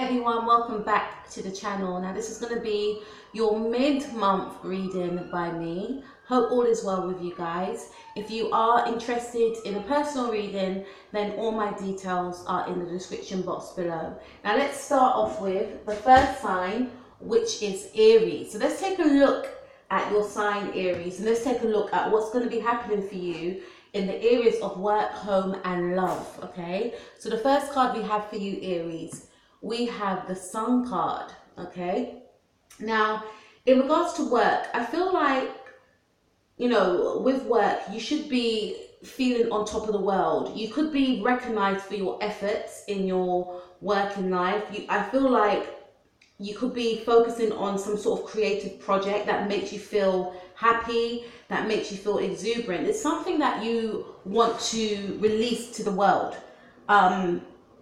everyone, welcome back to the channel. Now this is going to be your mid-month reading by me. Hope all is well with you guys. If you are interested in a personal reading, then all my details are in the description box below. Now let's start off with the first sign, which is Aries. So let's take a look at your sign Aries, and let's take a look at what's going to be happening for you in the areas of work, home and love. Okay, so the first card we have for you Aries, we have the Sun card. Okay, now in regards to work, I feel like, you know, with work you should be feeling on top of the world. You could be recognized for your efforts in your working life. I feel like you could be focusing on some sort of creative project that makes you feel happy, that makes you feel exuberant. It's something that you want to release to the world.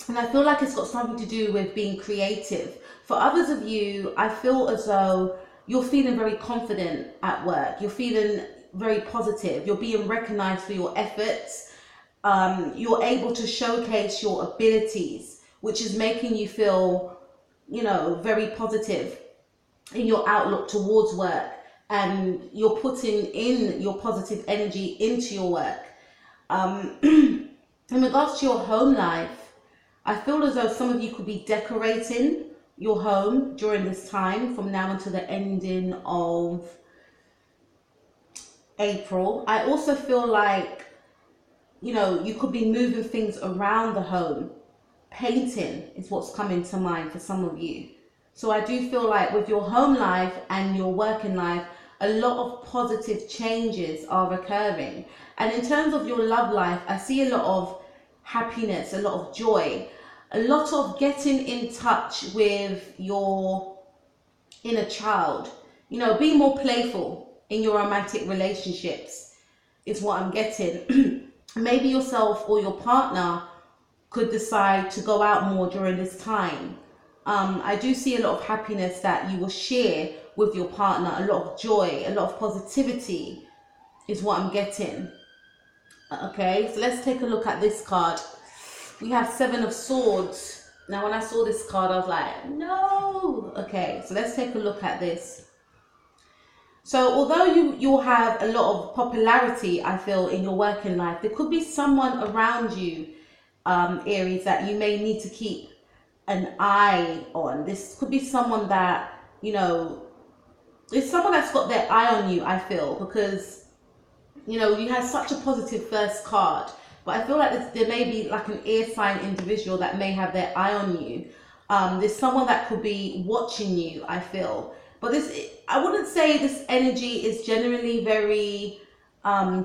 And I feel like it's got something to do with being creative. For others of you, I feel as though you're feeling very confident at work. You're feeling very positive. You're being recognized for your efforts. You're able to showcase your abilities, which is making you feel, you know, very positive in your outlook towards work, and you're putting in your positive energy into your work. In regards to your home life, I feel as though some of you could be decorating your home during this time, from now until the ending of April. I also feel like, you know, you could be moving things around the home. Painting is what's coming to mind for some of you. So I do feel like with your home life and your working life, a lot of positive changes are occurring. And in terms of your love life, I see a lot of happiness, a lot of joy, a lot of getting in touch with your inner child. You know, be more playful in your romantic relationships is what I'm getting. Maybe yourself or your partner could decide to go out more during this time. I do see a lot of happiness that you will share with your partner, a lot of joy, a lot of positivity is what I'm getting. Okay, so let's take a look at this card. We have Seven of Swords. Now when I saw this card, I was like, no. Okay, so let's take a look at this. So although you'll have a lot of popularity, I feel, in your working life, there could be someone around you, Aries, that you may need to keep an eye on. This could be someone that, you know, it's someone that's got their eye on you, I feel, because, you know, you had such a positive first card, but I feel like there may be like an air sign individual that may have their eye on you. There's someone that could be watching you, I feel. But this, I wouldn't say this energy is generally very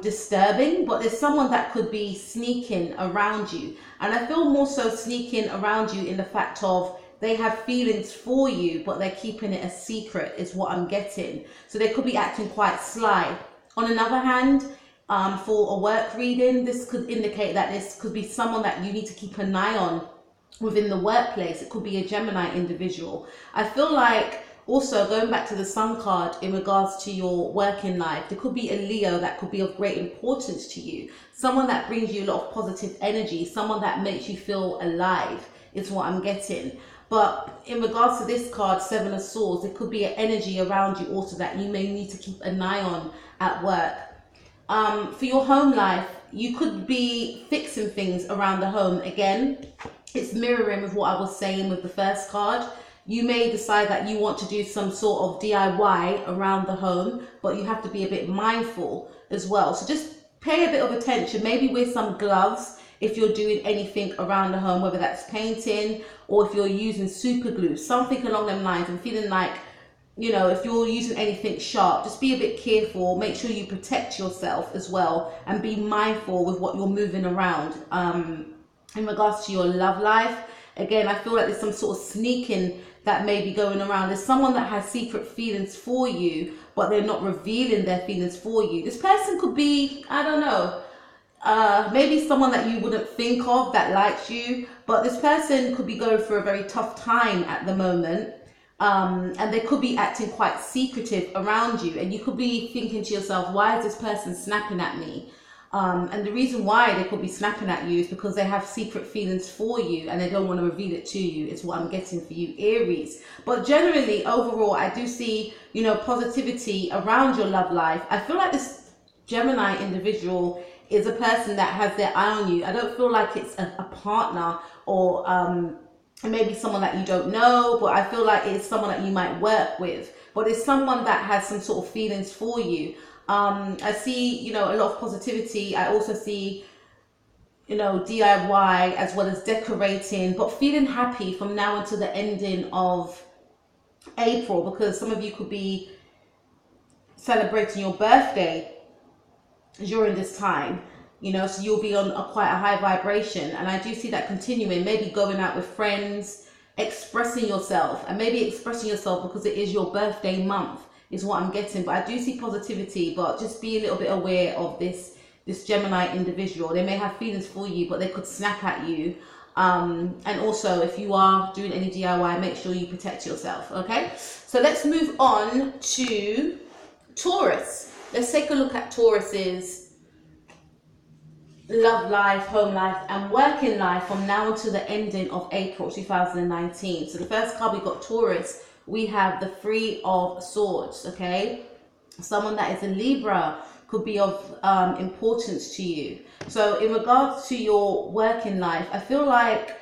disturbing, but there's someone that could be sneaking around you. And I feel more so sneaking around you in the fact of they have feelings for you, but they're keeping it a secret is what I'm getting. So they could be acting quite sly. On another hand, for a work reading, this could indicate that this could be someone that you need to keep an eye on within the workplace. It could be a Gemini individual. I feel like also, going back to the Sun card in regards to your working life, there could be a Leo that could be of great importance to you. Someone that brings you a lot of positive energy, someone that makes you feel alive is what I'm getting. But in regards to this card, Seven of Swords, there could be an energy around you also that you may need to keep an eye on at work. For your home life, you could be fixing things around the home. Again, it's mirroring with what I was saying with the first card. You may decide that you want to do some sort of DIY around the home, but you have to be a bit mindful as well. So just pay a bit of attention. Maybe wear some gloves if you're doing anything around the home, whether that's painting or if you're using super glue, something along them lines. I'm feeling like, you know, if you're using anything sharp, just be a bit careful. Make sure you protect yourself as well and be mindful with what you're moving around. In regards to your love life, again, I feel like there's some sort of sneaking that may be going around. There's someone that has secret feelings for you, but they're not revealing their feelings for you. This person could be, I don't know, maybe someone that you wouldn't think of that likes you, but this person could be going through a very tough time at the moment. And they could be acting quite secretive around you, and you could be thinking to yourself, why is this person snapping at me? And the reason why they could be snapping at you is because they have secret feelings for you and they don't want to reveal it to you, is what I'm getting for you, Aries. But generally, overall, I do see, you know, positivity around your love life. I feel like this Gemini individual is a person that has their eye on you. I don't feel like it's a partner or maybe someone that you don't know, but I feel like it's someone that you might work with. But it's someone that has some sort of feelings for you. I see, you know, a lot of positivity. I also see, you know, DIY as well as decorating, but feeling happy from now until the ending of April, because some of you could be celebrating your birthday during this time, you know, so you'll be on quite a high vibration. And I do see that continuing, maybe going out with friends, expressing yourself, and maybe expressing yourself because it is your birthday month, is what I'm getting. But I do see positivity, but just be a little bit aware of this Gemini individual. They may have feelings for you, but they could snap at you. And also, if you are doing any DIY, make sure you protect yourself, okay? So let's move on to Taurus. Let's take a look at Taurus's love life, home life, and working life from now until the ending of April 2019. So the first card we got, Taurus, we have the Three of Swords, okay? Someone that is a Libra could be of importance to you. So in regards to your working life, I feel like,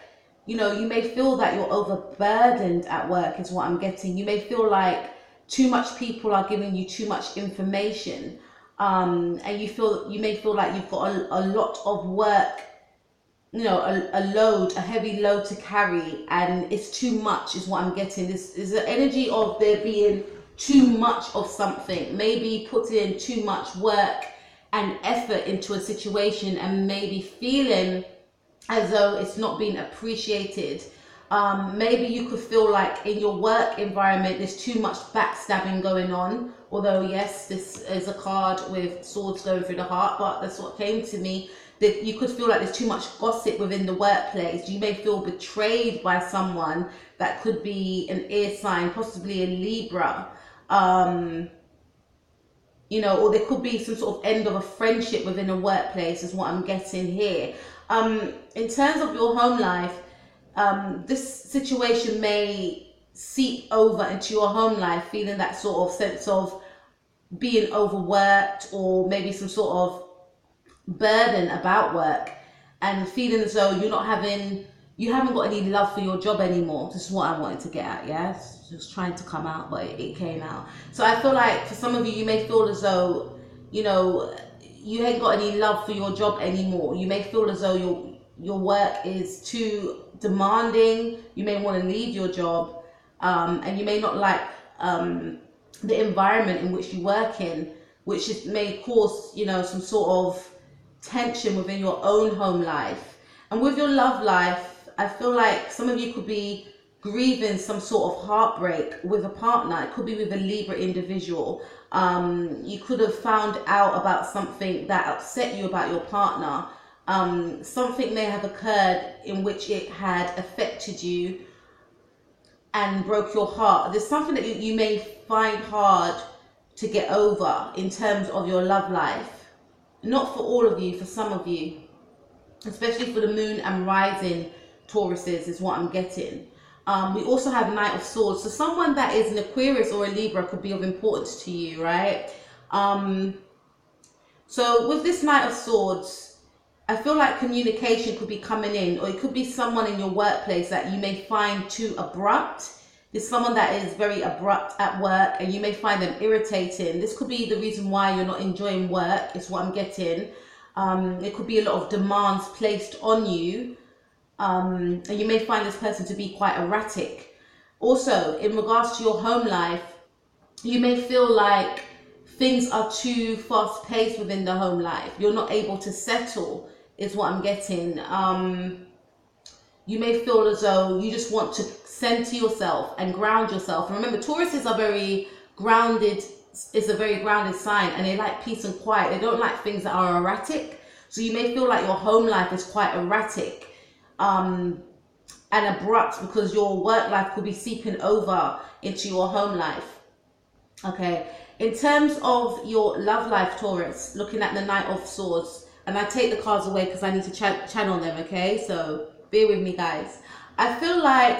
you know, you may feel that you're overburdened at work, is what I'm getting. You may feel like too much people are giving you too much information, and you may feel like you've got a lot of work, you know, a heavy load to carry, and it's too much, is what I'm getting. This is the energy of there being too much of something, maybe putting in too much work and effort into a situation and maybe feeling as though it's not being appreciated. Maybe you could feel like in your work environment there's too much backstabbing going on, although yes, this is a card with swords going through the heart, but that's what came to me, that you could feel like there's too much gossip within the workplace. You may feel betrayed by someone that could be an air sign, possibly a Libra, you know, or there could be some sort of end of a friendship within a workplace, is what I'm getting here. In terms of your home life, this situation may seep over into your home life, feeling that sort of sense of being overworked, or maybe some sort of burden about work, and feeling as though you haven't got any love for your job anymore. This is what I wanted to get at, yes? It was trying to come out, but it came out. So I feel like for some of you, you may feel as though, you know, you ain't got any love for your job anymore. You may feel as though your work is too demanding. You may want to leave your job, and you may not like the environment in which you work in, which may cause, you know, some sort of tension within your own home life. And with your love life, I feel like some of you could be grieving some sort of heartbreak with a partner. It could be with a Libra individual. You could have found out about something that upset you about your partner. Something may have occurred in which it had affected you and broke your heart. There's something that you may find hard to get over in terms of your love life. Not for all of you, for some of you, especially for the moon and rising Tauruses, is what I'm getting. We also have Knight of Swords. So someone that is an Aquarius or a Libra could be of importance to you, right? So with this Knight of Swords, I feel like communication could be coming in, or it could be someone in your workplace that you may find too abrupt. There's someone that is very abrupt at work and you may find them irritating. This could be the reason why you're not enjoying work, is what I'm getting. It could be a lot of demands placed on you. And you may find this person to be quite erratic. Also, in regards to your home life, you may feel like things are too fast-paced within the home life. You're not able to settle, is what I'm getting. You may feel as though you just want to center yourself and ground yourself. And remember, Tauruses are very grounded. It's a very grounded sign, and they like peace and quiet. They don't like things that are erratic. So you may feel like your home life is quite erratic and abrupt, because your work life could be seeping over into your home life. Okay, in terms of your love life, Taurus, looking at the Knight of Swords, and I take the cards away because I need to channel them, okay? So bear with me, guys. I feel like,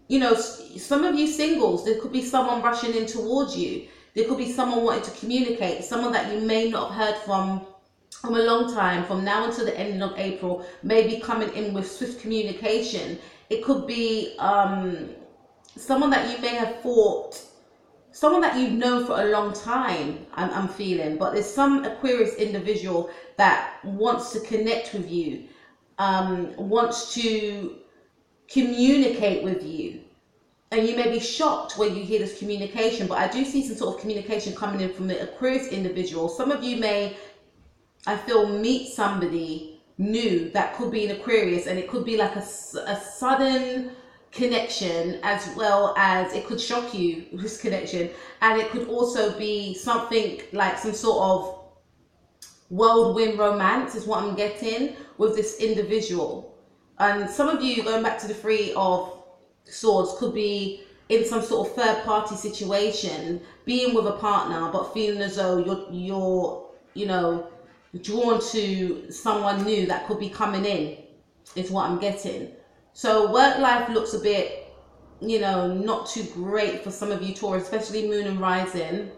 you know, some of you singles, there could be someone rushing in towards you. There could be someone wanting to communicate, someone that you may not have heard from a long time, from now until the end of April, maybe coming in with swift communication. It could be someone that you may have thought, someone that you've known for a long time, I'm feeling, but there's some Aquarius individual that wants to connect with you, wants to communicate with you. And you may be shocked when you hear this communication, but I do see some sort of communication coming in from the Aquarius individual. Some of you may, I feel, meet somebody new that could be an Aquarius, and it could be like a sudden connection, as well as it could shock you, this connection. And it could also be something like some sort of whirlwind romance is what I'm getting with this individual. And some of you, going back to the Three of Swords, could be in some sort of third party situation, being with a partner, but feeling as though you're you know, drawn to someone new that could be coming in, is what I'm getting. So work life looks a bit, you know, not too great for some of you Taurus, especially moon and rising,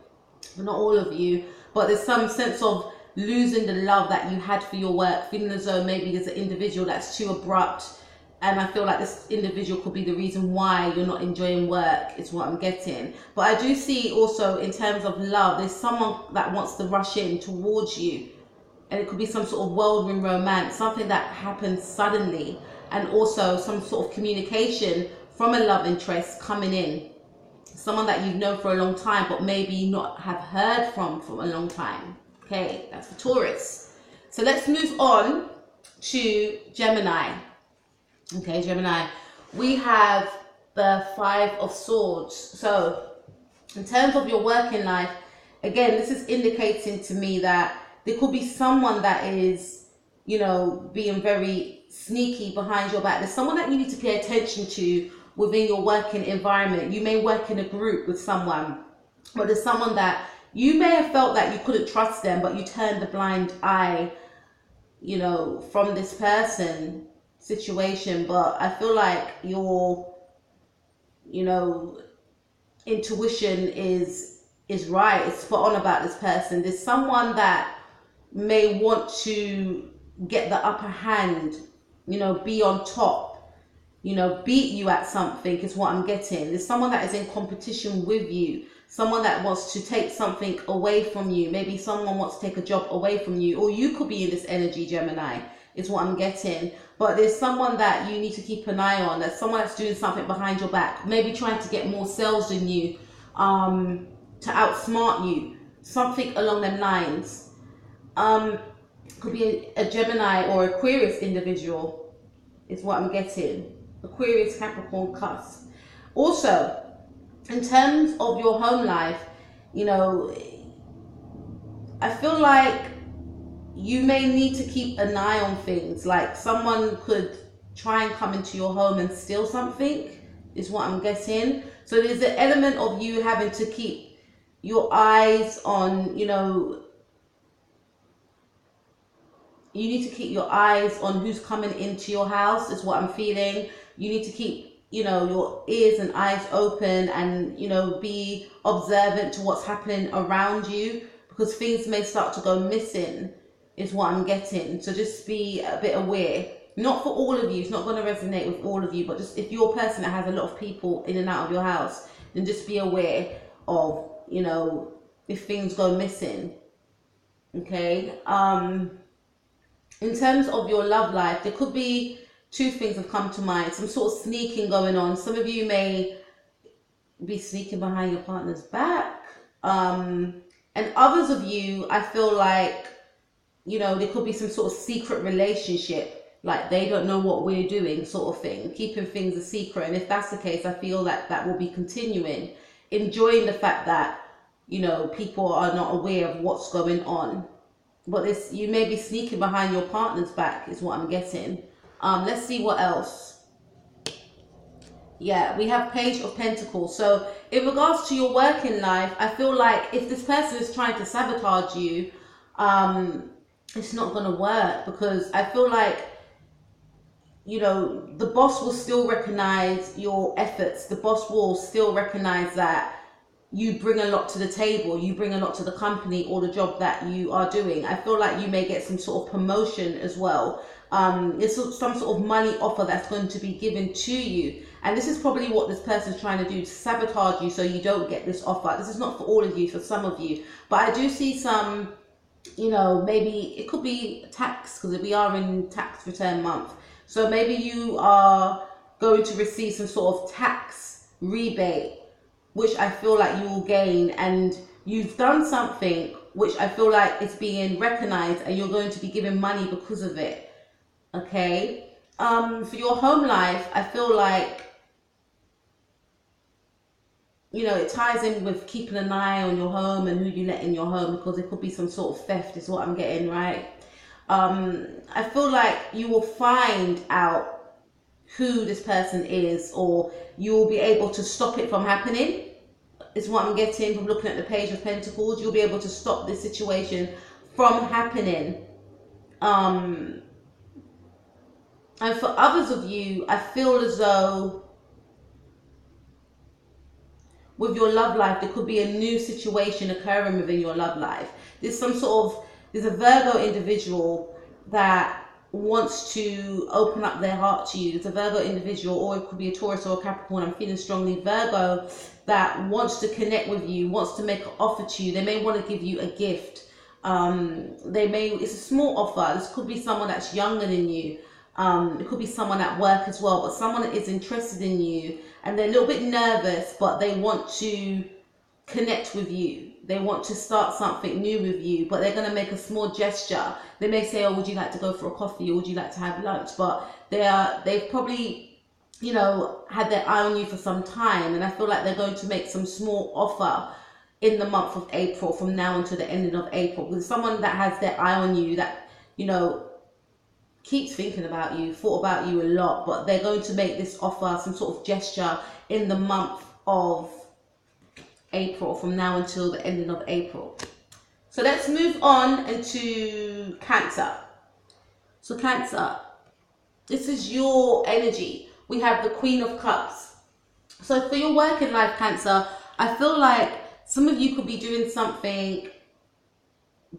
but not all of you. But there's some sense of losing the love that you had for your work, feeling as though maybe there's an individual that's too abrupt, and I feel like this individual could be the reason why you're not enjoying work, is what I'm getting. But I do see also, in terms of love, there's someone that wants to rush in towards you, and it could be some sort of whirlwind romance, something that happens suddenly, and also some sort of communication from a love interest coming in, someone that you've known for a long time but maybe not have heard from a long time. Okay, that's for Taurus. So let's move on to Gemini. Okay, Gemini, we have the Five of Swords. So in terms of your working life, again, this is indicating to me that there could be someone that is, you know, being very sneaky behind your back. There's someone that you need to pay attention to within your working environment. You may work in a group with someone, but there's someone that you may have felt that you couldn't trust them, but you turned the blind eye, you know, from this person situation. But I feel like your, you know, intuition is right. It's spot on about this person. There's someone that may want to get the upper hand, you know, be on top, you know, beat you at something, is what I'm getting. There's someone that is in competition with you, someone that wants to take something away from you. Maybe someone wants to take a job away from you, or you could be in this energy, Gemini, is what I'm getting. But there's someone that you need to keep an eye on. There's someone that's doing something behind your back, maybe trying to get more sales than you, to outsmart you, something along them lines. Could be a Gemini or Aquarius individual, is what I'm getting. Aquarius, Capricorn, cusp. Also, in terms of your home life, you know, I feel like you may need to keep an eye on things. Like someone could try and come into your home and steal something, is what I'm getting. So there's an element of you having to keep your eyes on, you know, you need to keep your eyes on who's coming into your house, is what I'm feeling. You need to keep, you know, your ears and eyes open, and, you know, be observant to what's happening around you, because things may start to go missing, is what I'm getting. So just be a bit aware. Not for all of you, it's not going to resonate with all of you, but just if you're a person that has a lot of people in and out of your house, then just be aware of, you know, if things go missing. Okay. In terms of your love life, there could be two things have come to mind. Some sort of sneaking going on. Some of you may be sneaking behind your partner's back. And others of you, I feel like, you know, there could be some sort of secret relationship, like they don't know what we're doing, sort of thing, keeping things a secret. And if that's the case, I feel that that will be continuing, enjoying the fact that, you know, people are not aware of what's going on. But this, you may be sneaking behind your partner's back, is what I'm getting. Let's see what else. Yeah, we have Page of Pentacles. So in regards to your working life, I feel like if this person is trying to sabotage you, it's not going to work, because I feel like, you know, the boss will still recognize your efforts. The boss will still recognize that you bring a lot to the table, you bring a lot to the company or the job that you are doing. I feel like you may get some sort of promotion as well. It's some sort of money offer that's going to be given to you. And this is probably what this person is trying to do, to sabotage you so you don't get this offer. This is not for all of you, for some of you. But I do see some, you know, maybe it could be tax, because we are in tax return month. So maybe you are going to receive some sort of tax rebate, which I feel like you will gain, and you've done something which I feel like is being recognized, and you're going to be given money because of it. Okay. For your home life, I feel like, you know, it ties in with keeping an eye on your home and who you let in your home, because it could be some sort of theft, is what I'm getting, right? I feel like you will find out who this person is, or you will be able to stop it from happening, is what I'm getting from looking at the Page of Pentacles. You'll be able to stop this situation from happening. And for others of you, I feel as though with your love life, there could be a new situation occurring within your love life. There's a Virgo individual that wants to open up their heart to you. It's a Virgo individual, or it could be a Taurus or a Capricorn. I'm feeling strongly Virgo, that wants to connect with you, wants to make an offer to you. They may want to give you a gift. It's a small offer. This could be someone that's younger than you. It could be someone at work as well, but someone that is interested in you, and they're a little bit nervous, but they want to connect with you. They want to start something new with you, but they're going to make a small gesture. They may say, oh, would you like to go for a coffee, or would you like to have lunch? But they've probably, you know, had their eye on you for some time, and I feel like they're going to make some small offer in the month of April, from now until the ending of April. Because someone that has their eye on you, that, you know, keeps thinking about you, thought about you a lot, but they're going to make this offer, some sort of gesture, in the month of April, from now until the ending of April. So let's move on into Cancer. So Cancer, this is your energy. We have the Queen of Cups. So for your working life, Cancer, I feel like some of you could be doing something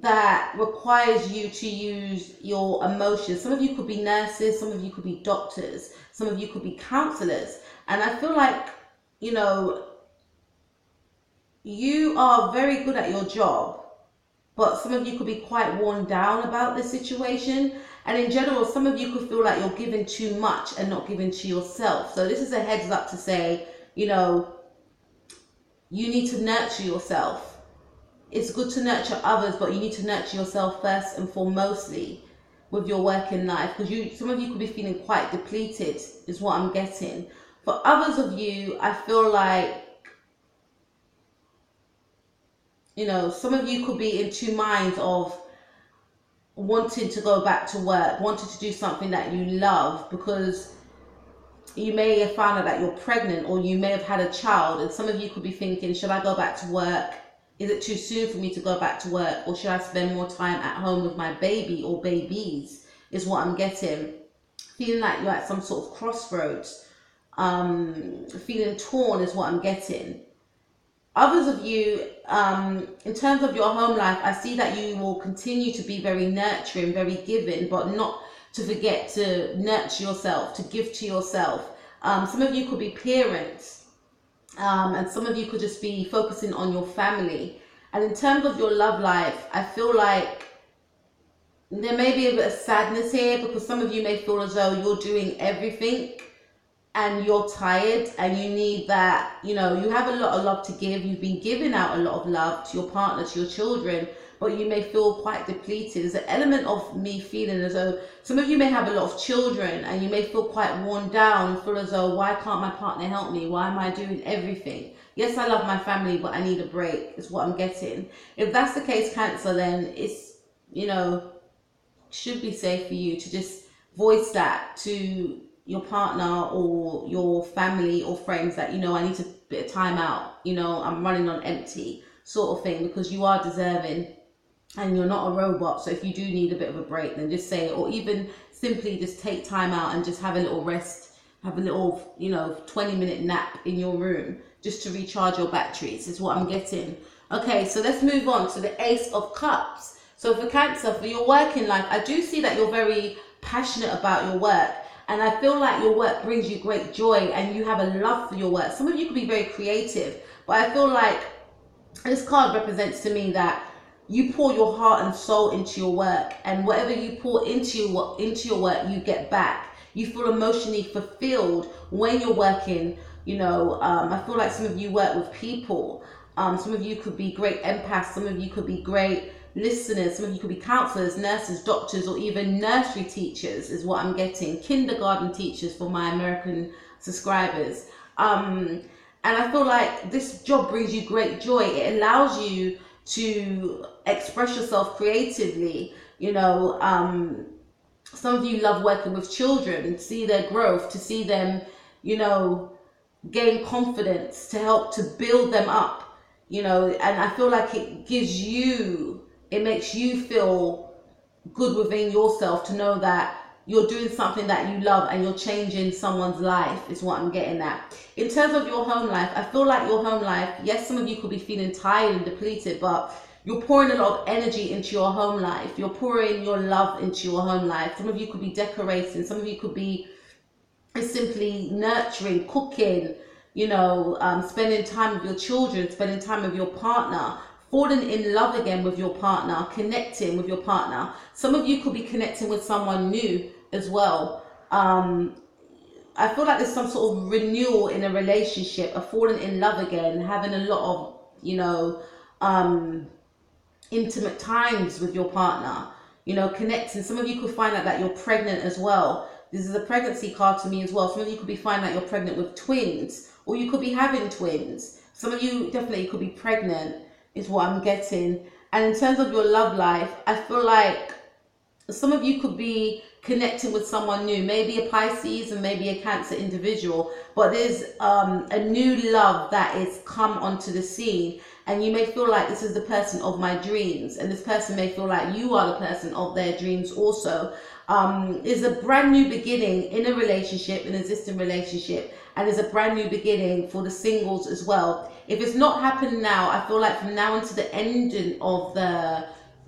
that requires you to use your emotions. Some of you could be nurses, some of you could be doctors, some of you could be counselors. And I feel like, you know, you are very good at your job, but some of you could be quite worn down about this situation. And in general, some of you could feel like you're giving too much and not giving to yourself. So this is a heads up to say, you know, you need to nurture yourself. It's good to nurture others, but you need to nurture yourself first and foremostly with your working life, because some of you could be feeling quite depleted, is what I'm getting. For others of you, I feel like, you know, some of you could be in two minds of wanting to go back to work, wanting to do something that you love, because you may have found out that you're pregnant, or you may have had a child, and some of you could be thinking, should I go back to work? Is it too soon for me to go back to work, or should I spend more time at home with my baby or babies, is what I'm getting. Feeling like you're at some sort of crossroads, feeling torn is what I'm getting. Others of you, in terms of your home life, I see that you will continue to be very nurturing, very giving, but not to forget to nurture yourself, to give to yourself. Some of you could be parents, and some of you could just be focusing on your family. And in terms of your love life, I feel like there may be a bit of sadness here, because some of you may feel as though you're doing everything and you're tired, and you need that, you know, you have a lot of love to give. You've been giving out a lot of love to your partner, to your children, but you may feel quite depleted. There's an element of me feeling as though some of you may have a lot of children, and you may feel quite worn down and feel as though, why can't my partner help me? Why am I doing everything? Yes, I love my family, but I need a break, is what I'm getting. If that's the case, Cancer, then it's, you know, should be safe for you to just voice that to your partner or your family or friends, that, you know, I need a bit of time out, you know, I'm running on empty, sort of thing, because you are deserving and you're not a robot. So if you do need a bit of a break, then just say it, or even simply just take time out and just have a little rest, have a little, you know, 20-minute nap in your room just to recharge your batteries is what I'm getting. Okay, so let's move on to the Ace of Cups. So for Cancer, for your working life, I do see that you're very passionate about your work, and I feel like your work brings you great joy and you have a love for your work. Some of you could be very creative, but I feel like this card represents to me that you pour your heart and soul into your work, and whatever you pour into your work, you get back. You feel emotionally fulfilled when you're working. You know, I feel like some of you work with people. Some of you could be great empaths. Some of you could be great listeners. Some of you could be counselors, nurses, doctors, or even nursery teachers is what I'm getting. Kindergarten teachers for my American subscribers. And I feel like this job brings you great joy. It allows you to express yourself creatively. You know, some of you love working with children, to see their growth, to see them, you know, gain confidence, to help to build them up, you know, and I feel like it gives you, it makes you feel good within yourself to know that you're doing something that you love and you're changing someone's life is what I'm getting at. In terms of your home life, I feel like your home life, yes, some of you could be feeling tired and depleted, but you're pouring a lot of energy into your home life. You're pouring your love into your home life. Some of you could be decorating. Some of you could be simply nurturing, cooking, you know, spending time with your children, spending time with your partner, falling in love again with your partner, connecting with your partner. Some of you could be connecting with someone new as well. I feel like there's some sort of renewal in a relationship, a falling in love again, having a lot of, you know, intimate times with your partner, you know, connecting. Some of you could find out that you're pregnant as well. This is a pregnancy card to me as well. Some of you could be finding out you're pregnant with twins, or you could be having twins. Some of you definitely could be pregnant is what I'm getting. And in terms of your love life, I feel like some of you could be connecting with someone new, maybe a Pisces and maybe a Cancer individual, but there's a new love that is come onto the scene, and you may feel like this is the person of my dreams, and this person may feel like you are the person of their dreams also. Is a brand new beginning in a relationship, an existing relationship, and there's a brand new beginning for the singles as well. If it's not happening now, I feel like from now until the ending of the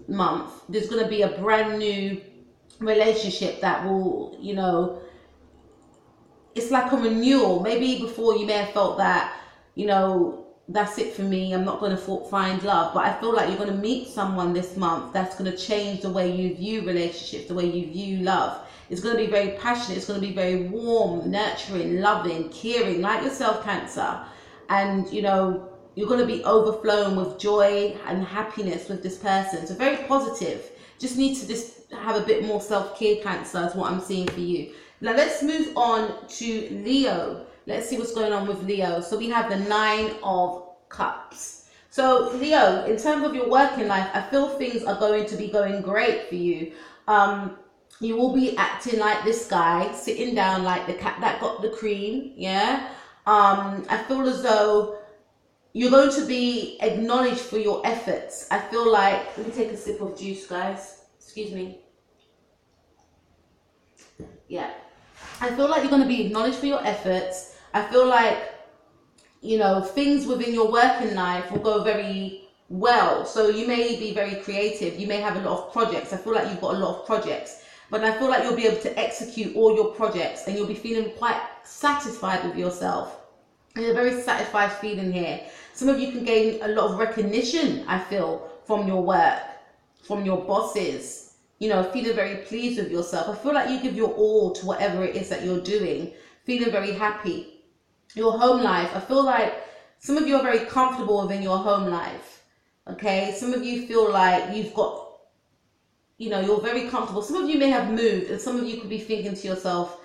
month, there's going to be a brand new relationship that will, you know, it's like a renewal. Maybe before you may have felt that, you know, that's it for me, I'm not going to find love, but I feel like you're going to meet someone this month that's going to change the way you view relationships, the way you view love. It's going to be very passionate, it's going to be very warm, nurturing, loving, caring, like yourself, Cancer. And, you know, you're going to be overflowing with joy and happiness with this person. So very positive. Just need to just have a bit more self-care, Cancer, is what I'm seeing for you. Now let's move on to Leo. Let's see what's going on with Leo. So we have the 9 of Cups. So Leo, in terms of your working life, I feel things are going to be going great for you. You will be acting like this guy, sitting down like the cat that got the cream, yeah? I feel as though you're going to be acknowledged for your efforts. I feel like, let me take a sip of juice, guys. Excuse me. Yeah. I feel like you're going to be acknowledged for your efforts. I feel like, you know, things within your working life will go very well. So you may be very creative. You may have a lot of projects. I feel like you've got a lot of projects. But I feel like you'll be able to execute all your projects and you'll be feeling quite satisfied with yourself. There's a very satisfied feeling here. Some of you can gain a lot of recognition, I feel, from your work, from your bosses, you know, feeling very pleased with yourself. I feel like you give your all to whatever it is that you're doing, feeling very happy. Your home life, I feel like some of you are very comfortable within your home life, okay? Some of you feel like you've got, you know, you're very comfortable. Some of you may have moved, and some of you could be thinking to yourself,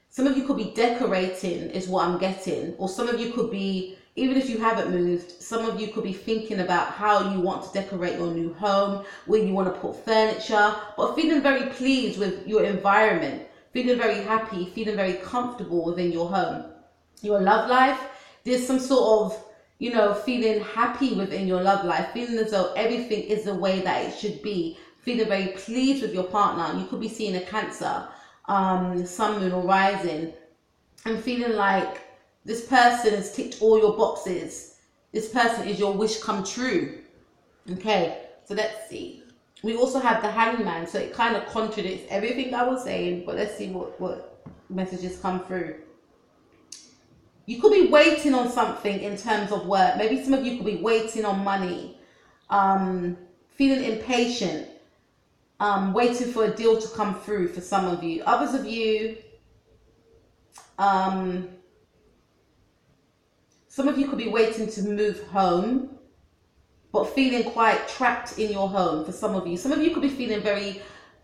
some of you could be decorating is what I'm getting, or some of you could be, even if you haven't moved, some of you could be thinking about how you want to decorate your new home, where you want to put furniture, but feeling very pleased with your environment, feeling very happy, feeling very comfortable within your home. Your love life, there's some sort of, you know, feeling happy within your love life, feeling as though everything is the way that it should be, feeling very pleased with your partner. You could be seeing a Cancer, sun, moon, or rising, and feeling like this person has ticked all your boxes. This person is your wish come true. Okay, so let's see. We also have the Hangman, so it kind of contradicts everything I was saying, but let's see what messages come through. You could be waiting on something in terms of work. Maybe some of you could be waiting on money, feeling impatient, waiting for a deal to come through for some of you. Others of you, some of you could be waiting to move home, but feeling quite trapped in your home for some of you. Some of you could be feeling very,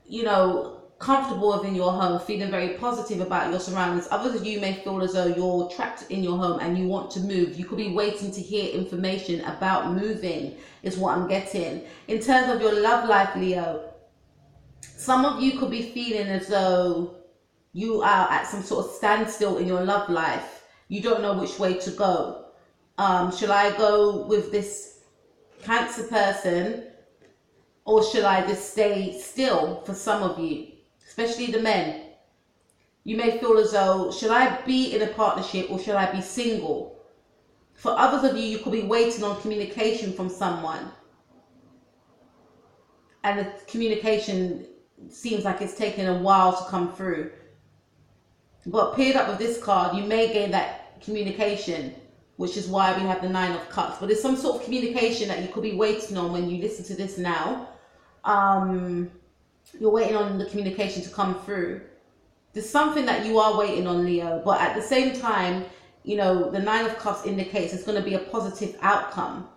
you know, comfortable within your home, feeling very positive about your surroundings. Others of you may feel as though you're trapped in your home and you want to move. You could be waiting to hear information about moving, is what I'm getting. In terms of your love life, Leo, some of you could be feeling as though you are at some sort of standstill in your love life. You don't know which way to go. Shall I go with this Cancer person, or should I just stay still? For some of you, especially the men, you may feel as though, should I be in a partnership or should I be single? For others of you, you could be waiting on communication from someone, and the communication seems like it's taking a while to come through. But paired up with this card, you may gain that communication, which is why we have the Nine of Cups. But there's some sort of communication that you could be waiting on when you listen to this now. You're waiting on the communication to come through. There's something that you are waiting on, Leo, but at the same time, you know, the Nine of Cups indicates it's going to be a positive outcome,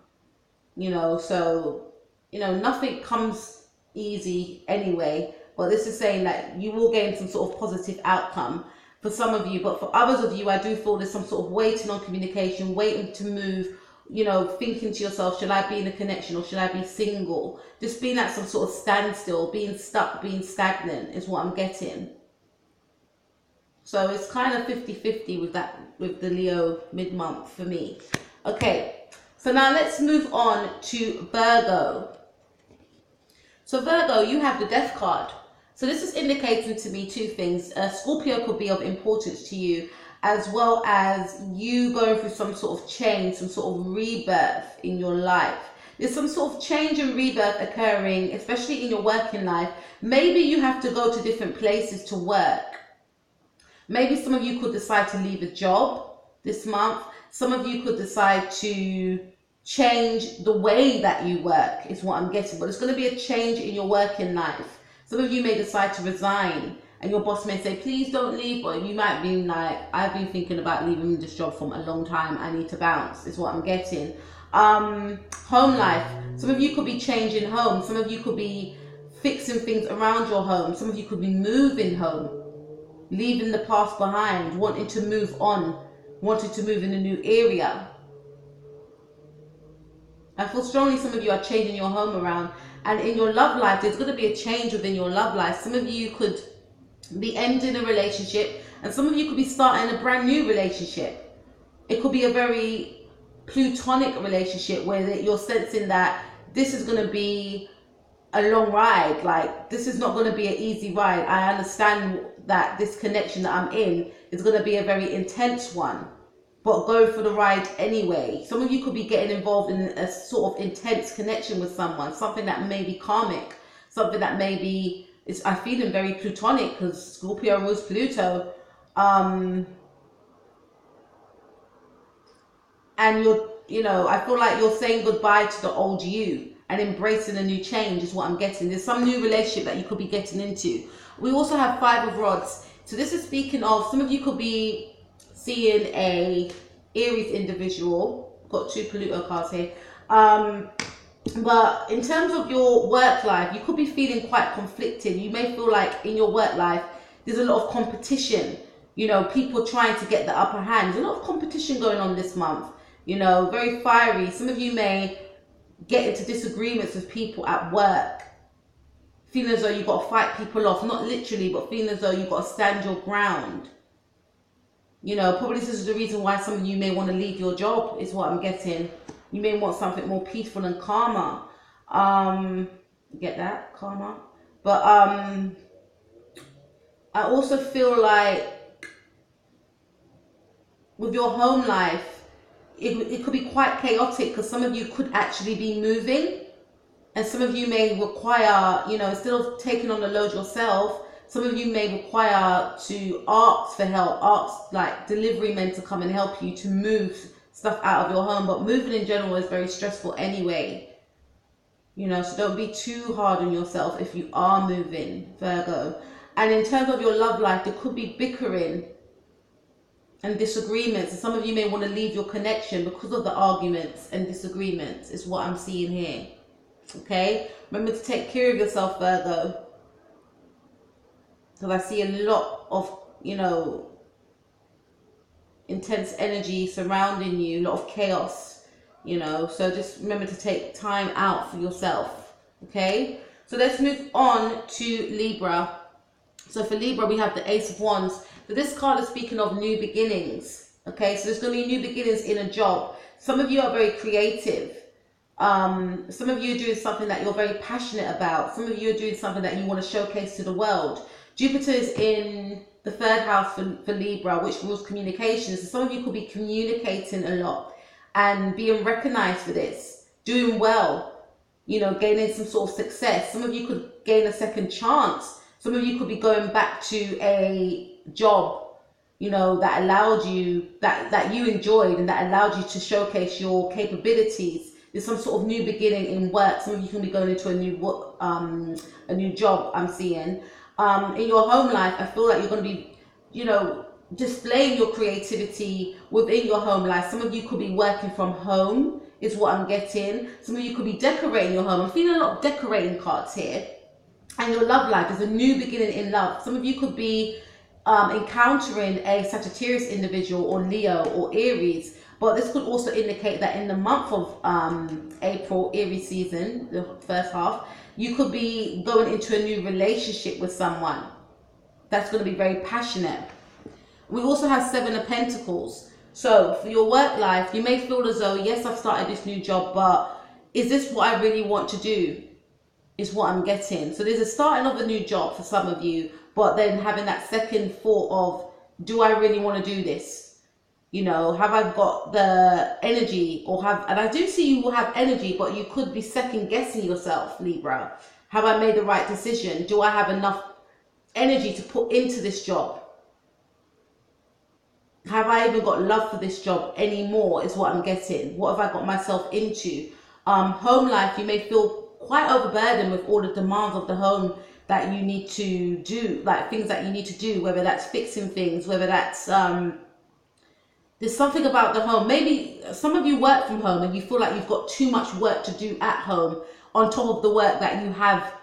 you know, so, you know, nothing comes easy anyway, but this is saying that you will gain some sort of positive outcome for some of you. But for others of you, I do feel there's some sort of waiting on communication, waiting to move, you know, thinking to yourself, should I be in a connection or should I be single? Just being at some sort of standstill, being stuck, being stagnant is what I'm getting. So it's kind of 50-50 with that, with the Leo mid-month for me. Okay, so now let's move on to Virgo. So Virgo, you have the Death card. So this is indicating to me two things. Scorpio could be of importance to you, as well as you going through some sort of change, some sort of rebirth in your life. There's some sort of change and rebirth occurring, especially in your working life. Maybe you have to go to different places to work. Maybe some of you could decide to leave a job this month. Some of you could decide to change the way that you work, is what I'm getting. But it's going to be a change in your working life. Some of you may decide to resign, and your boss may say, please don't leave, but you might be like, I've been thinking about leaving this job for a long time, I need to bounce, is what I'm getting. Home life, some of you could be changing home, some of you could be fixing things around your home, some of you could be moving home, leaving the past behind, wanting to move on, wanting to move in a new area. I feel strongly some of you are changing your home around. And in your love life, there's going to be a change within your love life. Some of you could be ending a relationship, and some of you could be starting a brand new relationship. It could be a very plutonic relationship where you're sensing that this is going to be a long ride. Like, this is not going to be an easy ride. I understand that this connection that I'm in is going to be a very intense one, but go for the ride anyway. Some of you could be getting involved in a sort of intense connection with someone, something that may be karmic, something that may be, I feel in very plutonic, because Scorpio rules Pluto. And you know, I feel like you're saying goodbye to the old you and embracing a new change is what I'm getting. There's some new relationship that you could be getting into. We also have Five of Rods. So this is speaking of, some of you could be seeing a Aries individual. Got two Pluto cards here. But in terms of your work life, you could be feeling quite conflicted. You may feel like in your work life, there's a lot of competition. You know, people trying to get the upper hand. There's a lot of competition going on this month. You know, very fiery. Some of you may get into disagreements with people at work. Feeling as though you've got to fight people off. Not literally, but feeling as though you've got to stand your ground. You know, probably this is the reason why some of you may want to leave your job, is what I'm getting. You may want something more peaceful and calmer. Get that? Calmer. But I also feel like with your home life, it could be quite chaotic, because some of you could actually be moving, and some of you may require, you know, instead of taking on the load yourself, some of you may require to ask for help, ask like delivery men to come and help you to move stuff out of your home. But moving in general is very stressful anyway, you know, so don't be too hard on yourself if you are moving, Virgo. And in terms of your love life, there could be bickering and disagreements, and some of you may want to leave your connection because of the arguments and disagreements, is what I'm seeing here. Okay, remember to take care of yourself, Virgo, because I see a lot of, you know, intense energy surrounding you, a lot of chaos, you know, so just remember to take time out for yourself. Okay, so let's move on to Libra. So for Libra, we have the Ace of Wands. So this card is speaking of new beginnings. Okay, so there's going to be new beginnings in a job. Some of you are very creative. Some of you are doing something that you're very passionate about. Some of you are doing something that you want to showcase to the world. Jupiter is in the 3rd house for Libra, which rules communications. So some of you could be communicating a lot and being recognized for this, doing well, you know, gaining some sort of success. Some of you could gain a second chance. Some of you could be going back to a job, you know, that allowed you, that you enjoyed, and that allowed you to showcase your capabilities. There's some sort of new beginning in work. Some of you can be going into a new job, I'm seeing. In your home life, I feel like you're going to be, you know, displaying your creativity within your home life. Some of you could be working from home, is what I'm getting. Some of you could be decorating your home. I'm feeling a lot of decorating cards here. And your love life, there's a new beginning in love. Some of you could be encountering a Sagittarius individual, or Leo, or Aries. But this could also indicate that in the month of April, Aries season, the 1st half, you could be going into a new relationship with someone that's going to be very passionate. We also have 7 of Pentacles. So for your work life, you may feel as though, yes, I've started this new job, but is this what I really want to do? Is what I'm getting. So there's a starting of a new job for some of you, but then having that second thought of, do I really want to do this? You know, have I got the energy, or and I do see you will have energy, but you could be second guessing yourself, Libra. Have I made the right decision? Do I have enough energy to put into this job? Have I even got love for this job anymore, is what I'm getting. What have I got myself into? Home life, you may feel quite overburdened with all the demands of the home that you need to do, like things that you need to do, whether that's fixing things, whether that's there's something about the home. Maybe some of you work from home and you feel like you've got too much work to do at home on top of the work that you have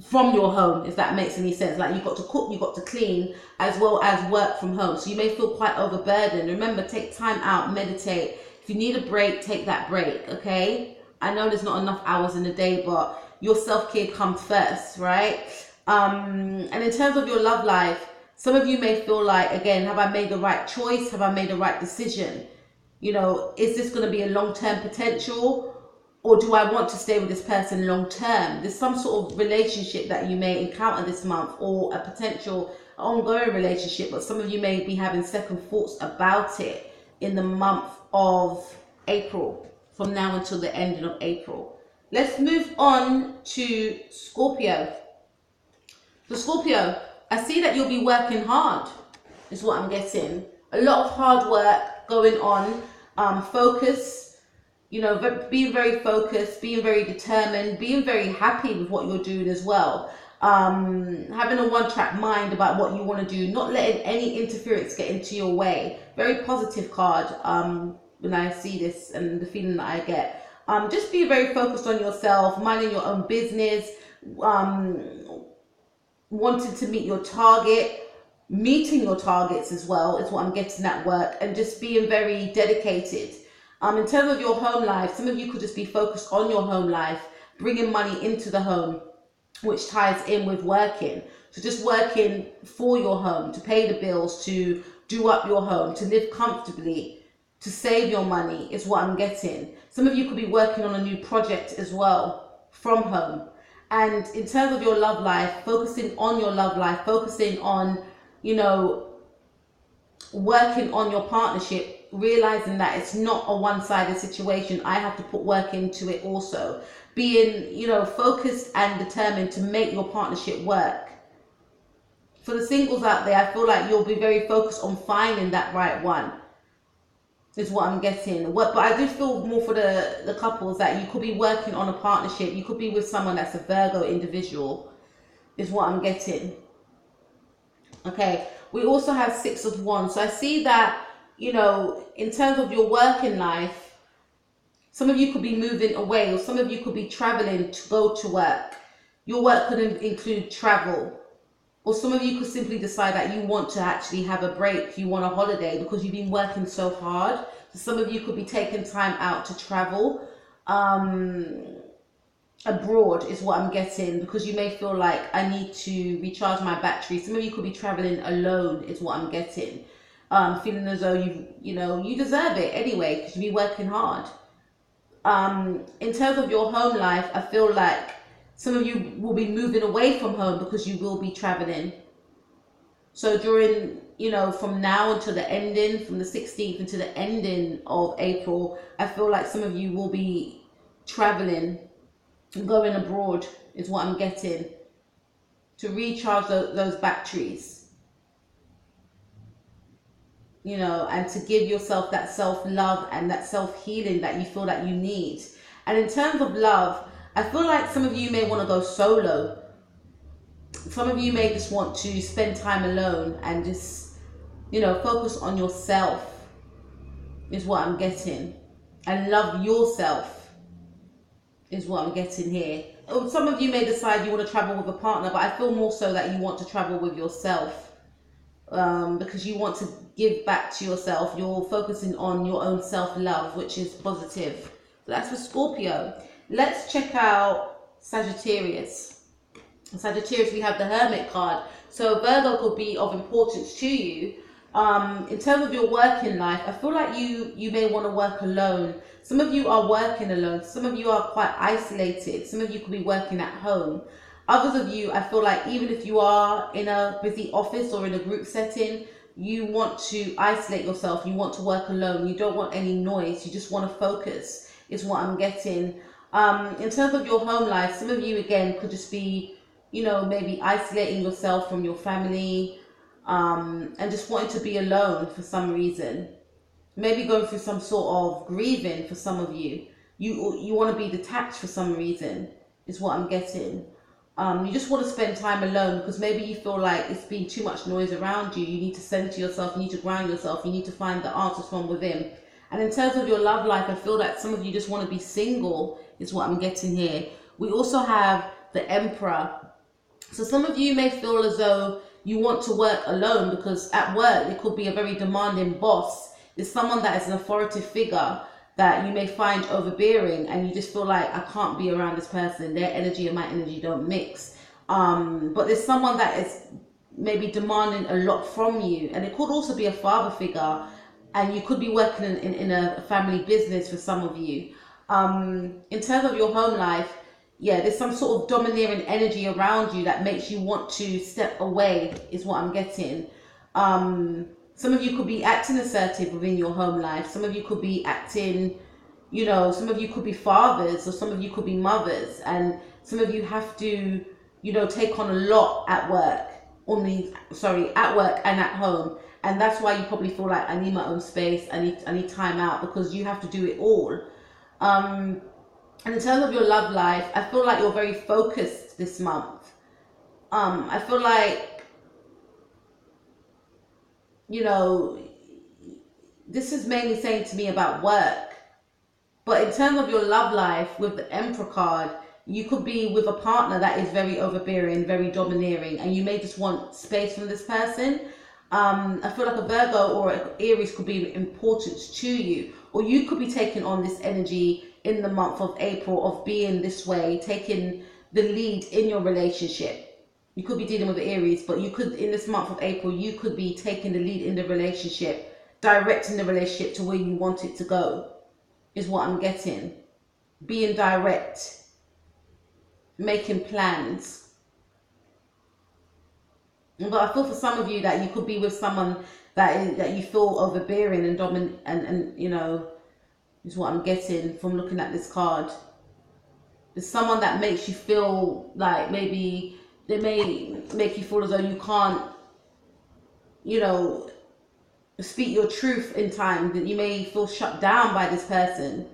from your home, if that makes any sense. Like, you've got to cook, you've got to clean, as well as work from home. So you may feel quite overburdened. Remember, take time out, meditate. If you need a break, take that break, okay? I know there's not enough hours in the day, but your self-care comes first, right? And in terms of your love life, some of you may feel like, again, have I made the right choice? Have I made the right decision? You know, is this going to be a long-term potential? Or do I want to stay with this person long-term? There's some sort of relationship that you may encounter this month, or a potential ongoing relationship, but some of you may be having second thoughts about it in the month of April, from now until the ending of April. Let's move on to Scorpio. So Scorpio, I see that you'll be working hard, is what I'm getting. A lot of hard work going on, focus, you know, being very focused, being very determined, being very happy with what you're doing as well. Having a one-track mind about what you want to do, not letting any interference get into your way. Very positive card when I see this, and the feeling that I get. Just be very focused on yourself, minding your own business, wanting to meet your target, meeting your targets as well is what I'm getting at work, and just being very dedicated. In terms of your home life, some of you could just be focused on your home life, bringing money into the home, which ties in with working. So just working for your home, to pay the bills, to do up your home, to live comfortably, to save your money is what I'm getting. Some of you could be working on a new project as well from home. And in terms of your love life, focusing on your love life, focusing on, you know, working on your partnership, realizing that it's not a one-sided situation. I have to put work into it also. Being, you know, focused and determined to make your partnership work. For the singles out there, I feel like you'll be very focused on finding that right one, is what I'm getting. But I do feel more for the couples that you could be working on a partnership. You could be with someone that's a Virgo individual, is what I'm getting. Okay, we also have Six of Wands. So I see that, you know, in terms of your working life, some of you could be moving away, or some of you could be traveling to go to work. Your work could include travel. Or some of you could simply decide that you want to actually have a break, you want a holiday because you've been working so hard. So some of you could be taking time out to travel abroad is what I'm getting, because you may feel like I need to recharge my battery. Some of you could be traveling alone is what I'm getting. Feeling as though you deserve it anyway because you've been working hard. In terms of your home life, I feel like some of you will be moving away from home because you will be traveling. So during, you know, from now until the ending, from the 16th until the ending of April, I feel like some of you will be traveling, going abroad is what I'm getting, to recharge those batteries. You know, and to give yourself that self-love and that self-healing that you feel that you need. And in terms of love, I feel like some of you may want to go solo. Some of you may just want to spend time alone and just, you know, focus on yourself is what I'm getting. And love yourself is what I'm getting here. Some of you may decide you want to travel with a partner, but I feel more so that you want to travel with yourself. Because you want to give back to yourself. You're focusing on your own self-love, which is positive. So that's for Scorpio. Let's check out Sagittarius. Sagittarius, we have the Hermit card. So Virgo could be of importance to you. In terms of your working life, I feel like you may want to work alone. Some of you are working alone. Some of you are quite isolated. Some of you could be working at home. Others of you, I feel like even if you are in a busy office or in a group setting, you want to isolate yourself. You want to work alone. You don't want any noise. You just want to focus is what I'm getting. In terms of your home life, some of you again could just be, you know, maybe isolating yourself from your family, and just wanting to be alone for some reason. Maybe going through some sort of grieving for some of you. You want to be detached for some reason is what I'm getting. You just want to spend time alone because maybe you feel like it's been too much noise around you. You need to center yourself, you need to ground yourself, you need to find the answers from within. And in terms of your love life, I feel that some of you just want to be single is what I'm getting here. We also have the Emperor. So some of you may feel as though you want to work alone because at work there could be a very demanding boss. There's someone that is an authoritative figure that you may find overbearing, and you just feel like I can't be around this person. Their energy and my energy don't mix. But there's someone that is maybe demanding a lot from you, and it could also be a father figure, and you could be working in a family business for some of you. In terms of your home life, yeah, there's some sort of domineering energy around you that makes you want to step away is what I'm getting. Some of you could be acting assertive within your home life. Some of you could be acting, you know, some of you could be fathers, or some of you could be mothers, and some of you have to, you know, take on a lot at work, at work and at home. And that's why you probably feel like I need my own space, I need time out, because you have to do it all. And in terms of your love life, I feel like you're very focused this month. I feel like, you know, this is mainly saying to me about work. But in terms of your love life with the Emperor card, you could be with a partner that is very overbearing, very domineering, and you may just want space from this person. I feel like a Virgo or an Aries could be important to you, or you could be taking on this energy in the month of April of being this way, taking the lead in your relationship. You could be dealing with Aries, but you could, in this month of April, you could be taking the lead in the relationship, directing the relationship to where you want it to go, is what I'm getting. Being direct, making plans. But I feel for some of you that you could be with someone that you feel overbearing and dominant, and you know, is what I'm getting from looking at this card. There's someone that makes you feel like maybe they may make you feel as though you can't, you know, speak your truth in time, that you may feel shut down by this person.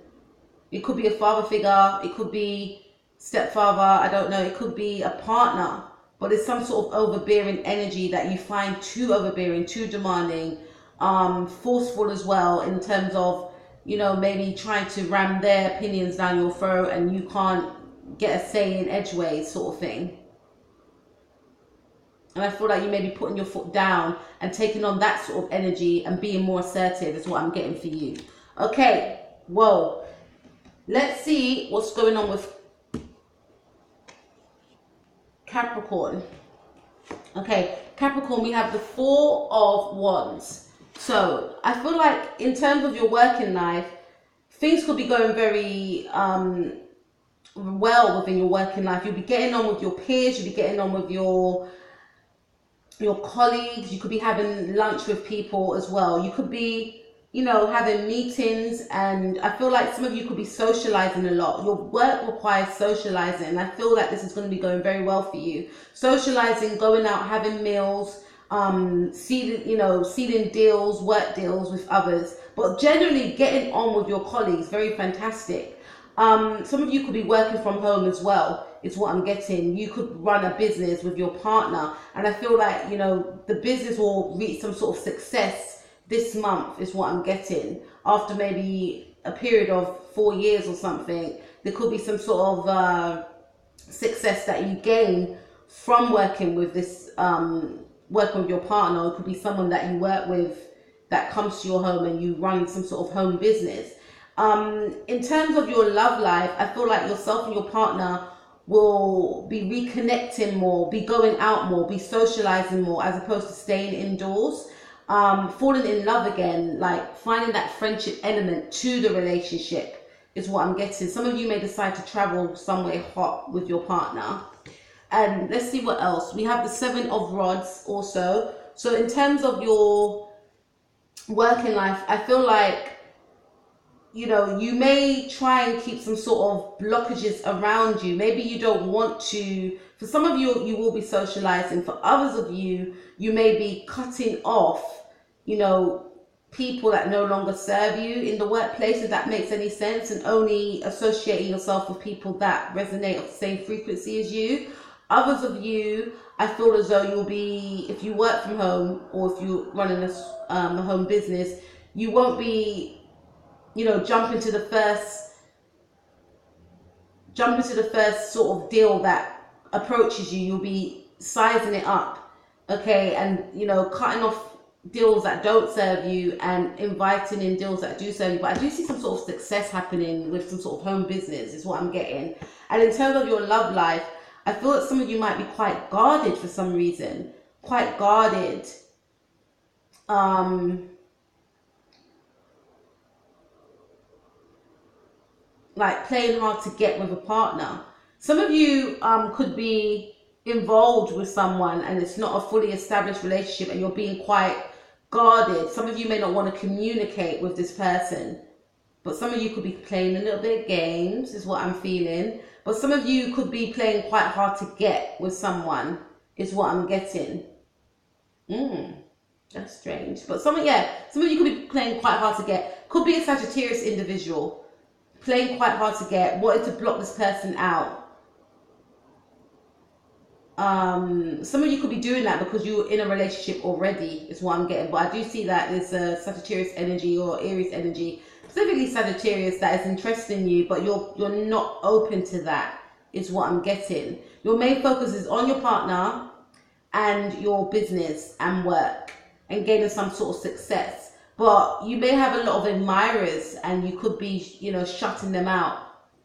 It could be a father figure, it could be stepfather, I don't know, it could be a partner, but it's some sort of overbearing energy that you find too overbearing, too demanding, forceful as well, in terms of, you know, maybe trying to ram their opinions down your throat and you can't get a say in edgeways, sort of thing. And I feel like you may be putting your foot down and taking on that sort of energy and being more assertive is what I'm getting for you. Okay, whoa. Let's see what's going on with Capricorn. Okay, Capricorn, we have the Four of Wands. So I feel like in terms of your working life, things could be going very well within your working life. You'll be getting on with your peers, you'll be getting on with your colleagues, you could be having lunch with people as well. You could be, you know, having meetings, and I feel like some of you could be socializing a lot. Your work requires socializing, and I feel like this is going to be going very well for you. Socializing, going out, having meals, sealing deals, work deals with others, but generally getting on with your colleagues, very fantastic. Some of you could be working from home as well, is what I'm getting. You could run a business with your partner, and I feel like, you know, the business will reach some sort of success this month, is what I'm getting. After maybe a period of 4 years or something, there could be some sort of success that you gain from working with this, working with your partner. It could be someone that you work with that comes to your home and you run some sort of home business. In terms of your love life, I feel like yourself and your partner will be reconnecting more, be going out more, be socializing more, as opposed to staying indoors. Falling in love again, like finding that friendship element to the relationship is what I'm getting. Some of you may decide to travel somewhere hot with your partner. And let's see what else. We have the Seven of Rods also. So in terms of your working life, I feel like, you know, you may try and keep some sort of blockages around you. Maybe you don't want to. For some of you, you will be socializing. For others of you, you may be cutting off, you know, people that no longer serve you in the workplace, if that makes any sense, and only associating yourself with people that resonate at the same frequency as you. Others of you, I feel as though you'll be, if you work from home or if you're running a home business, you won't be, you know, jump into the first sort of deal that approaches you. You'll be sizing it up, okay, and, you know, cutting off deals that don't serve you and inviting in deals that do serve you. But I do see some sort of success happening with some sort of home business, is what I'm getting. And in terms of your love life, I feel that some of you might be quite guarded for some reason, quite guarded. Like playing hard to get with a partner. Some of you could be involved with someone and it's not a fully established relationship and you're being quite guarded. Some of you may not want to communicate with this person, but some of you could be playing a little bit of games, is what I'm feeling. But some of you could be playing quite hard to get with someone, is what I'm getting. That's strange. But some of you could be playing quite hard to get. Could be a Sagittarius individual playing quite hard to get, wanted to block this person out. Some of you could be doing that because you're in a relationship already, is what I'm getting. But I do see that there's a Sagittarius energy or Aries energy, specifically Sagittarius, that is interested in you, but you're not open to that, is what I'm getting. Your main focus is on your partner and your business and work and gaining some sort of success. But you may have a lot of admirers and you could be, you know, shutting them out,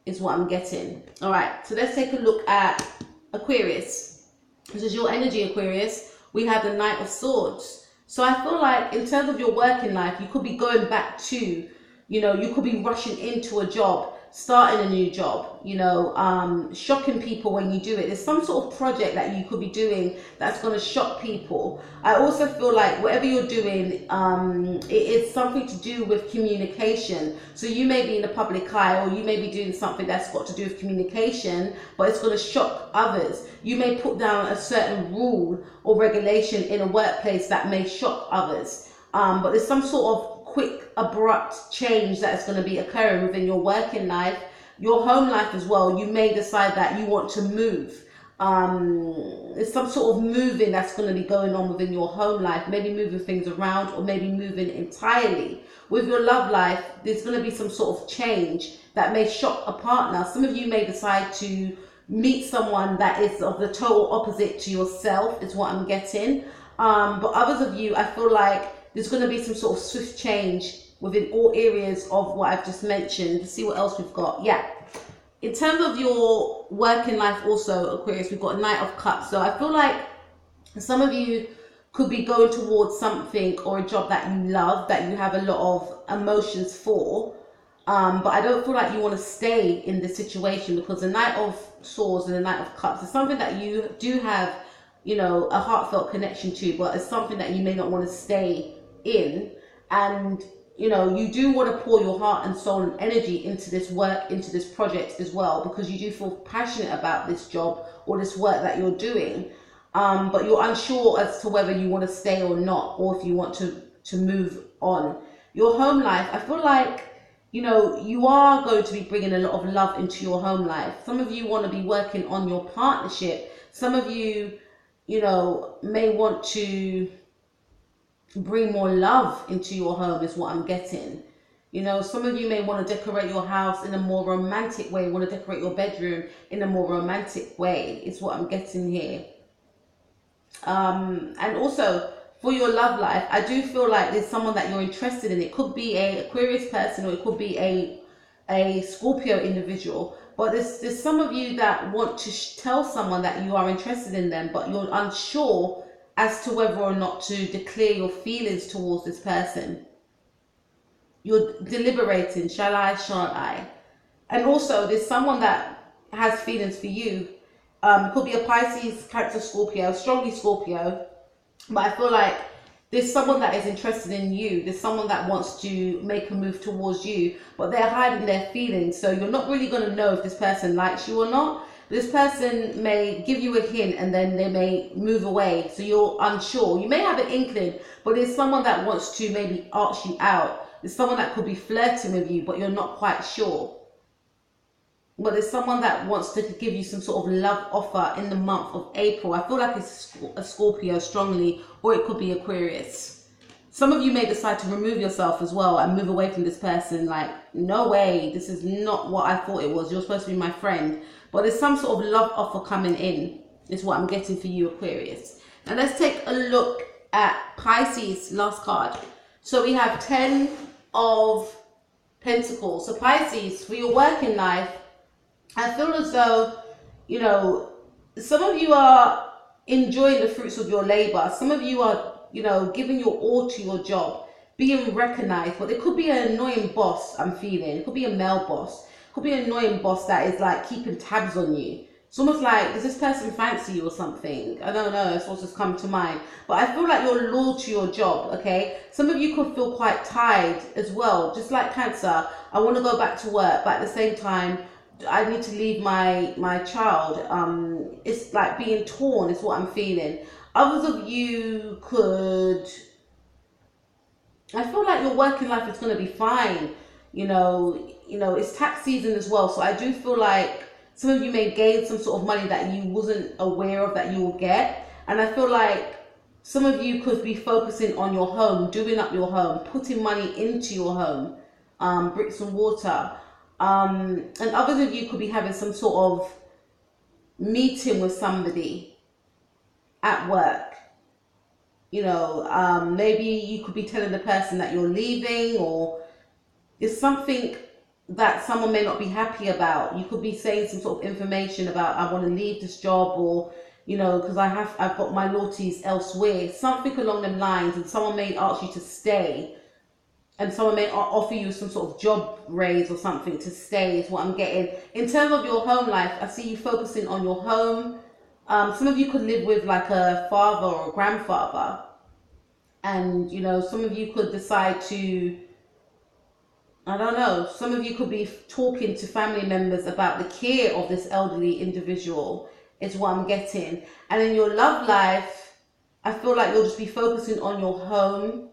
is what I'm getting. All right, so let's take a look at Aquarius. This is your energy, Aquarius. We have the Knight of Swords. So I feel like in terms of your working life, you could be going back to, you could be rushing into a job, starting a new job, shocking people when you do it. There's some sort of project that you could be doing that's going to shock people. I also feel like whatever you're doing, it is something to do with communication. So you may be in the public eye, or you may be doing something that's got to do with communication, but it's going to shock others. You may put down a certain rule or regulation in a workplace that may shock others. But there's some sort of quick, abrupt change that is going to be occurring within your working life, your home life as well. You may decide that you want to move. There's some sort of moving that's going to be going on within your home life, maybe moving things around, or maybe moving entirely. With your love life, there's going to be some sort of change that may shock a partner. Some of you may decide to meet someone that is of the total opposite to yourself, is what I'm getting. But others of you, I feel like there's going to be some sort of swift change within all areas of what I've just mentioned. Let's see what else we've got. Yeah. In terms of your working life also, Aquarius, we've got a Knight of Cups. So I feel like some of you could be going towards something or a job that you love, that you have a lot of emotions for. But I don't feel like you want to stay in this situation, because the Knight of Swords and the Knight of Cups is something that you do have, a heartfelt connection to, but it's something that you may not want to stay in. And you do want to pour your heart and soul and energy into this work, into this project as well, because you do feel passionate about this job or this work that you're doing, but you're unsure as to whether you want to stay or not, or if you want to move on. Your home life, I feel like you are going to be bringing a lot of love into your home life. Some of you want to be working on your partnership. Some of you may want to bring more love into your home, is what I'm getting. Some of you may want to decorate your house in a more romantic way, want to decorate your bedroom in a more romantic way, is what I'm getting here. And also for your love life, I do feel like there's someone that you're interested in. It could be a Aquarius person, or it could be a Scorpio individual. But there's some of you that want to tell someone that you are interested in them, but you're unsure as to whether or not to declare your feelings towards this person. You're deliberating, shall I, shan't I? And also there's someone that has feelings for you. Could be a Pisces, Cancer, Scorpio, strongly Scorpio. But I feel like there's someone that is interested in you. There's someone that wants to make a move towards you, but they're hiding their feelings. So you're not really going to know if this person likes you or not. This person may give you a hint and then they may move away. So you're unsure. You may have an inkling, but there's someone that wants to maybe ask you out. There's someone that could be flirting with you, but you're not quite sure. But there's someone that wants to give you some sort of love offer in the month of April. I feel like it's a Scorpio strongly, or it could be Aquarius. Some of you may decide to remove yourself as well and move away from this person. Like, no way, this is not what I thought it was. You're supposed to be my friend. But there's some sort of love offer coming in, is what I'm getting for you, Aquarius. And let's take a look at Pisces, last card. So we have 10 of Pentacles. So Pisces, for your working life, I feel as though, some of you are enjoying the fruits of your labor. Some of you are, giving your all to your job, being recognized. But it could be an annoying boss, I'm feeling. It could be a male boss. It could be an annoying boss that is like keeping tabs on you. It's almost like, does this person fancy you or something? I don't know, it's what's just come to mind. But I feel like you're loyal to your job, okay? Some of you could feel quite tired as well. Just like Cancer, I want to go back to work, but at the same time, I need to leave my child. It's like being torn is what I'm feeling. Others of you could, I feel like your working life is going to be fine. It's tax season as well. So I do feel like some of you may gain some sort of money that you wasn't aware of that you will get. And I feel like some of you could be focusing on your home, doing up your home, putting money into your home, bricks and mortar. And others of you could be having some sort of meeting with somebody at work. Maybe you could be telling the person that you're leaving, or it's something that someone may not be happy about. You could be saying some sort of information about, I want to leave this job, or you know, because I've got my loyalties elsewhere, something along them lines, and someone may ask you to stay, and someone may offer you some sort of job raise or something to stay, is what I'm getting. In terms of your home life, I see you focusing on your home. Some of you could live with like a father or a grandfather, and you know, some of you could decide to, I don't know, some of you could be talking to family members about the care of this elderly individual, is what I'm getting. And in your love life, I feel like you'll just be focusing on your home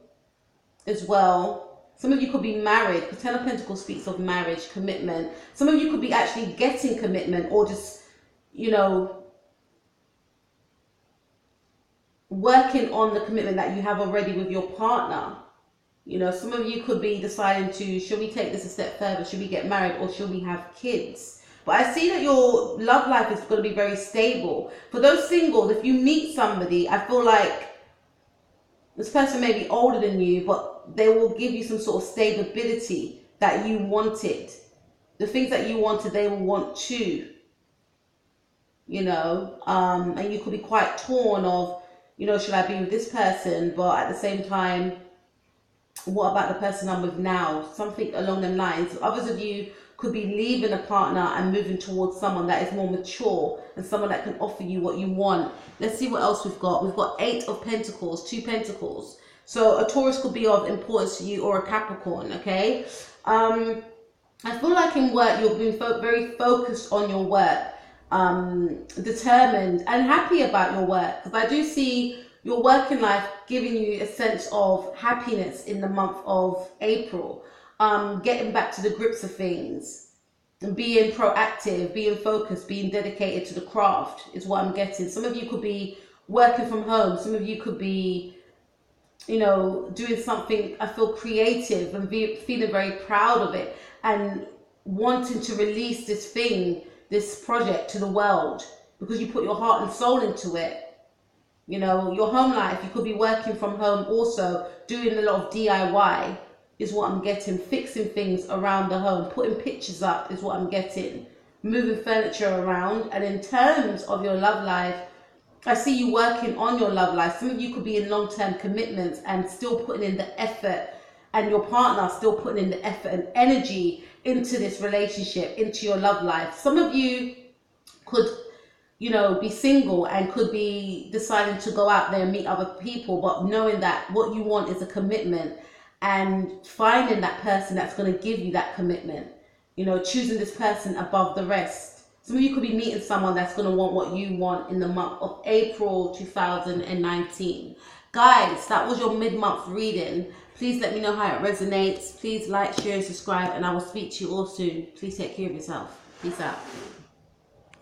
as well. Some of you could be married, because Ten of Pentacles speaks of marriage, commitment. Some of you could be actually getting commitment, or just, you know, working on the commitment that you have already with your partner. You know, some of you could be deciding to, should we take this a step further? Should we get married, or should we have kids? But I see that your love life is going to be very stable. For those singles, if you meet somebody, I feel like this person may be older than you, but they will give you some sort of stability that you wanted. The things that you wanted, they will want too. You know, and you could be quite torn of, you know, should I be with this person? But at the same time, what about the person I'm with now? Something along them lines. Others of you could be leaving a partner and moving towards someone that is more mature and someone that can offer you what you want. Let's see what else we've got. We've got 8 of Pentacles, 2 Pentacles. So a Taurus could be of importance to you, or a Capricorn, okay? I feel like in work, you've been very focused on your work, determined and happy about your work. Because I do see your working life giving you a sense of happiness in the month of April. Getting back to the grips of things, and being proactive, being focused, being dedicated to the craft is what I'm getting. Some of you could be working from home. Some of you could be, you know, doing something, I feel, creative, and feeling very proud of it, and wanting to release this thing, this project to the world, because you put your heart and soul into it. You know, your home life, you could be working from home also, doing a lot of DIY is what I'm getting. Fixing things around the home, putting pictures up is what I'm getting. Moving furniture around. And in terms of your love life, I see you working on your love life. Some of you could be in long-term commitments and still putting in the effort, and your partner still putting in the effort and energy into this relationship, into your love life. Some of you could, you know, be single and could be deciding to go out there and meet other people, but knowing that what you want is a commitment, and finding that person that's going to give you that commitment, you know, choosing this person above the rest. Some of you could be meeting someone that's going to want what you want in the month of April 2019. Guys, that was your mid-month reading. Please let me know how it resonates. Please like, share, and subscribe, and I will speak to you all soon. Please take care of yourself. Peace out.